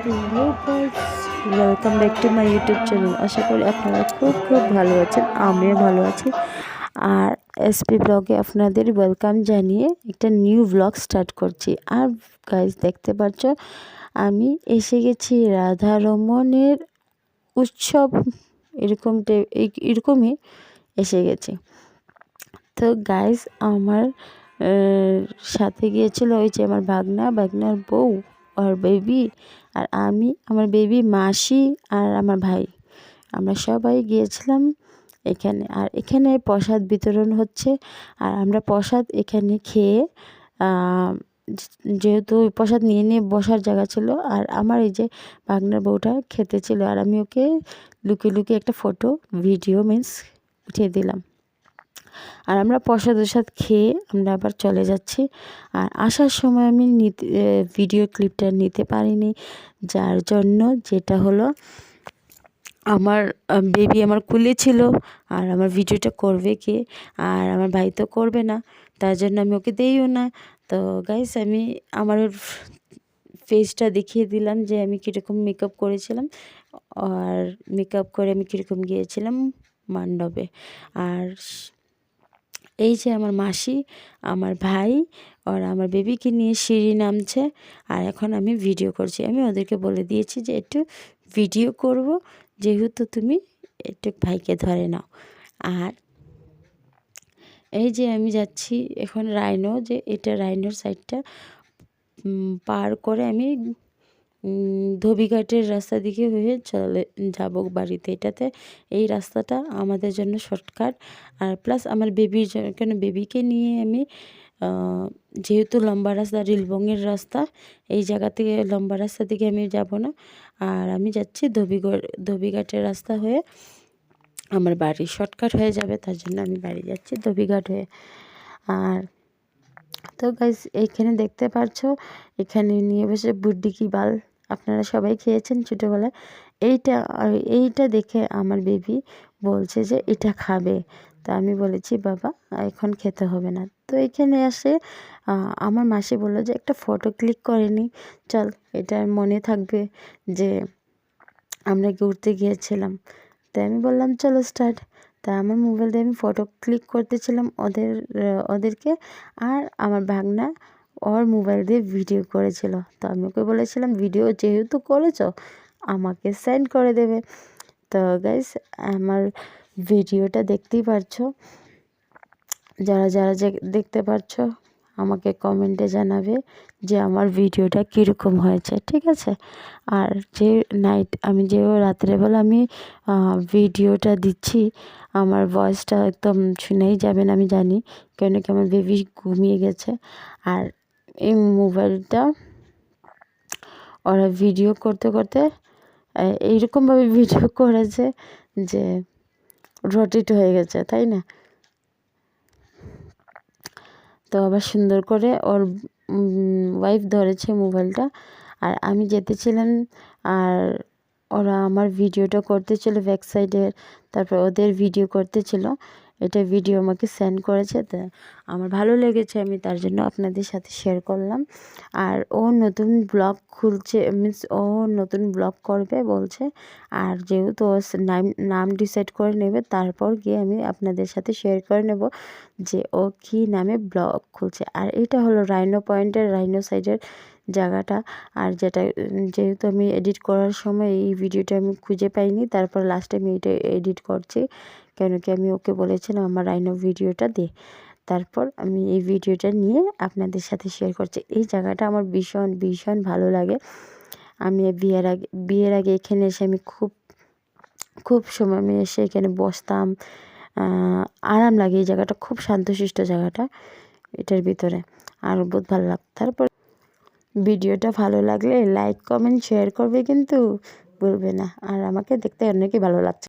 Hello guys, welcome back to my YouTube channel. আশা করি আপনারা খুব ভালো আছেন, আমিও ভালো আছি। আর এসপি ব্লগে আপনাদের ওয়েলকাম জানিয়ে একটা নিউ ব্লগ স্টার্ট করছি। আর গাইস দেখতে পাচ্ছ আমি এসে গেছি রাধা রমণের উৎসব, এরকমই এসে গেছি। তো গাইস আমার সাথে গিয়েছিল ওই যে আমার বাগনার বউ আর বেবি, আর আমি, আমার বেবি, মাসি আর আমার ভাই, আমরা সবাই গিয়েছিলাম এখানে। আর এখানে প্রসাদ বিতরণ হচ্ছে, আর আমরা প্রসাদ এখানে খেয়ে যেহেতু প্রসাদ নিয়ে বসার জায়গা ছিল, আর আমার এই যে বাগনার বউটা খেতে ছিল, আর আমি ওকে লুকিয়ে একটা ফটো ভিডিও উঠিয়ে দিলাম। আর আমরা প্রসাদ খেয়ে আমরা আবার চলে যাচ্ছি। আর আসার সময় আমি ভিডিও ক্লিপটা নিতে পারিনি, যার জন্য যেটা হলো আমার বেবি আমার কুলে ছিল, আর আমার ভিডিওটা করবে কে, আর আমার ভাই তো করবে না, তার জন্য আমি ওকে দিইও না। তো গাইস আমি আমার ফেসটা দেখিয়ে দিলাম যে আমি কীরকম মেকআপ করেছিলাম, আর মেকআপ করে আমি কীরকম গিয়েছিলাম মণ্ডপে। আর এই যে আমার মাসি, আমার ভাই আর আমার বেবিকে নিয়ে সিঁড়ি নামছে, আর এখন আমি ভিডিও করছি। আমি ওদেরকে বলে দিয়েছি যে একটু ভিডিও করব, যেহেতু তুমি একটু ভাইকে ধরে নাও। আর এই যে আমি যাচ্ছি এখন রাইনো, যে এটা রাইনোর সাইডটা পার করে আমি ধোবিঘাটের রাস্তা দিকে হয়ে চলে যাব বাড়িতে। এটাতে এই রাস্তাটা আমাদের জন্য শর্টকাট, আর প্লাস আমার বেবিকে নিয়ে আমি যেহেতু লম্বা রাস্তা, রিলবঙ্গের রাস্তা, এই জায়গা থেকে লম্বা রাস্তা দিকে আমি যাব না, আর আমি যাচ্ছি ধোবিঘাটের রাস্তা হয়ে আমার বাড়ি, শর্টকাট হয়ে যাবে, তার জন্য আমি বাড়ি যাচ্ছি ধোবিঘাট হয়ে। আর তো গাইস এইখানে দেখতে পাচ্ছ, এখানে নিয়ে বসে বুড্ডি কি বাল, আপনারা সবাই খেয়েছেন ছোটোবেলায়। এইটা দেখে আমার বেবি বলছে যে এটা খাবে, তা আমি বলেছি বাবা এখন খেতে হবে না। তো এখানে আসে আমার মাসি বললো যে একটা ফটো ক্লিক করে নি, চল এটা মনে থাকবে যে আমরা ঘুরতে গিয়েছিলাম। তাই আমি বললাম চলো স্টার্ট। তা আমার মোবাইল দিয়ে আমি ফটো ক্লিক করতেছিলাম ওদেরকে, আর আমার ভাগনা ওর মোবাইল দিয়ে ভিডিও করেছিল। তো আমি ওকে বলেছিলাম ভিডিও যেহেতু করেছো আমাকে সেন্ড করে দেবে। তো গাইস আমার ভিডিওটা দেখতেই পারছো, যারা দেখতে পারছো আমাকে কমেন্টে জানাবে যে আমার ভিডিওটা কীরকম হয়েছে, ঠিক আছে। আর যে আমি যে রাত্রেবেলা আমি ভিডিওটা দিচ্ছি, আমার ভয়েসটা একদম শুনেই যাবেন আমি জানি, কেন কি আমার বেবি ঘুমিয়ে গেছে। আর এই মোবাইলটা ওরা ভিডিও করতে এইরকমভাবে ভিডিও করেছে যে রোটেট হয়ে গেছে, তাই না। তো আবার সুন্দর করে ওর ওয়াইফ ধরেছে মোবাইলটা, আর আমি যেতেছিলাম, আর ওরা আমার ভিডিওটা করতেছিল ব্যাক সাইডের, তারপর ওদের ভিডিও করতেছিল, এটা ভিডিও আমাকে সেন্ড করেছে। তো আমার ভালো লেগেছে, আমি তার জন্য আপনাদের সাথে শেয়ার করলাম। আর ও নতুন ব্লগ খুলছে, ও নতুন ব্লগ করবে বলছে, আর যেহেতু ও নাম ডিসাইড করে নেবে, তারপর গিয়ে আমি আপনাদের সাথে শেয়ার করে নেব যে ও কী নামে ব্লগ খুলছে। আর এটা হলো রাইনো পয়েন্টের, রাইনো সাইডের জায়গাটা। আর যেহেতু আমি এডিট করার সময় এই ভিডিওটা আমি খুঁজে পাইনি, তারপর লাস্টে আমি এটা এডিট করছি, কেন কি আমি ওকে বলেছিলাম আমার রাইনো ভিডিওটা দে, তারপর আমি এই ভিডিওটা নিয়ে আপনাদের সাথে শেয়ার করছি। এই জায়গাটা আমার ভীষণ ভালো লাগে। আমি বিয়ের আগে এখানে এসে আমি খুব সময় আমি এসে এখানে বসতাম, আরাম লাগে। এই জায়গাটা খুব শান্তশিষ্ট জায়গাটা, এটার ভিতরে আর বহুত ভালো লাগতো। তারপর ভিডিওটা ভালো লাগলে লাইক কমেন্ট শেয়ার করবে কিন্তু ভুলবে না, আর আমাকে দেখতে অনেকই ভালো লাগছে।